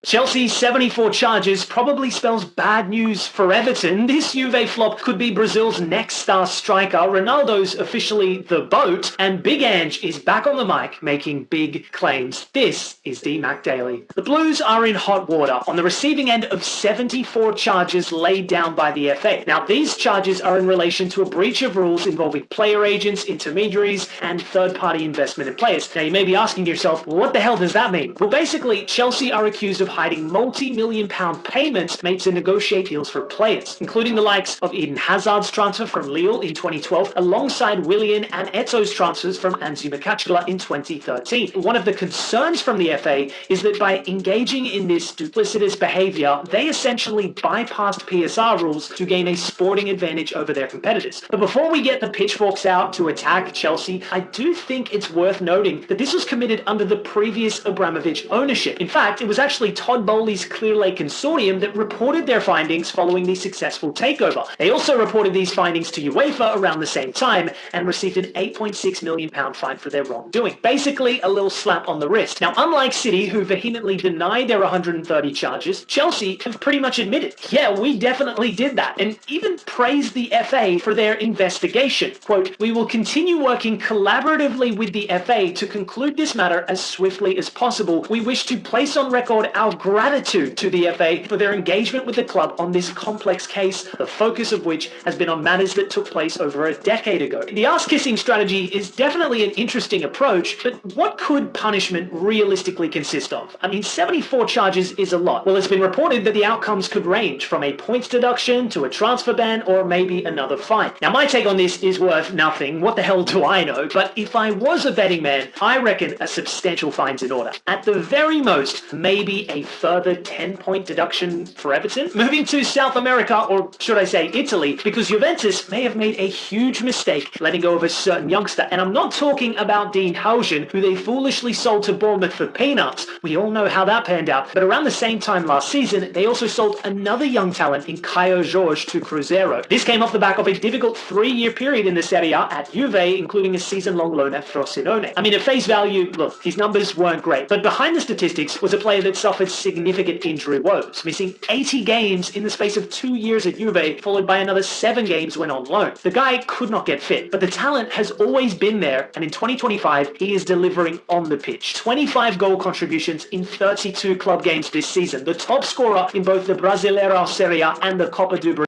Chelsea's 74 charges probably spells bad news for Everton. This Juve flop could be Brazil's next star striker. Ronaldo's officially the boat, and Big Ange is back on the mic making big claims. This is D-Mac Daily. The Blues are in hot water on the receiving end of 74 charges laid down by the FA. Now, these charges are in relation to a breach of rules involving player agents, intermediaries, and third-party investment in players. Now, you may be asking yourself, well, what the hell does that mean? Well, basically, Chelsea are accused of hiding multi-million-pound payments made to negotiate deals for players, including the likes of Eden Hazard's transfer from Lille in 2012, alongside Willian and Eto's transfers from Anzi Makachkala in 2013. One of the concerns from the FA is that by engaging in this duplicitous behaviour, they essentially bypassed PSR rules to gain a sporting advantage over their competitors. But before we get the pitchforks out to attack Chelsea, I do think it's worth noting that this was committed under the previous Abramovich ownership. In fact, it was actually Todd Bowley's Clear Lake Consortium that reported their findings following the successful takeover. They also reported these findings to UEFA around the same time and received an £8.6 million fine for their wrongdoing. Basically, a little slap on the wrist. Now, unlike City, who vehemently denied their 130 charges, Chelsea have pretty much admitted, yeah, we definitely did that, and even praised the FA for their investigation. Quote, "We will continue working collaboratively with the FA to conclude this matter as swiftly as possible. We wish to place on record our gratitude to the FA for their engagement with the club on this complex case, the focus of which has been on matters that took place over a decade ago." The ass-kissing strategy is definitely an interesting approach, but what could punishment realistically consist of? I mean, 74 charges is a lot. Well, it's been reported that the outcomes could range from a points deduction to a transfer ban or maybe another fine. Now, my take on this is worth nothing. What the hell do I know? But if I was a betting man, I reckon a substantial fine's in order. At the very most, maybe a further 10-point deduction for Everton. Moving to South America, or should I say Italy, because Juventus may have made a huge mistake letting go of a certain youngster. And I'm not talking about Dean Housen, who they foolishly sold to Bournemouth for peanuts. We all know how that panned out. But around the same time last season, they also sold another young talent in Caio Jorge to Cruzeiro. This came off the back of a difficult 3-year period in the Serie A at Juve, including a season-long loan at Frosinone. I mean, at face value, look, his numbers weren't great, but behind the statistics was a player that suffered significant injury woes, missing 80 games in the space of 2 years at Juve, followed by another 7 games when on loan. The guy could not get fit, but the talent has always been there, and in 2025, he is delivering on the pitch. 25 goal contributions in 32 club games this season, the top scorer in both the Brasileirão Serie A and the Copa do Brasil.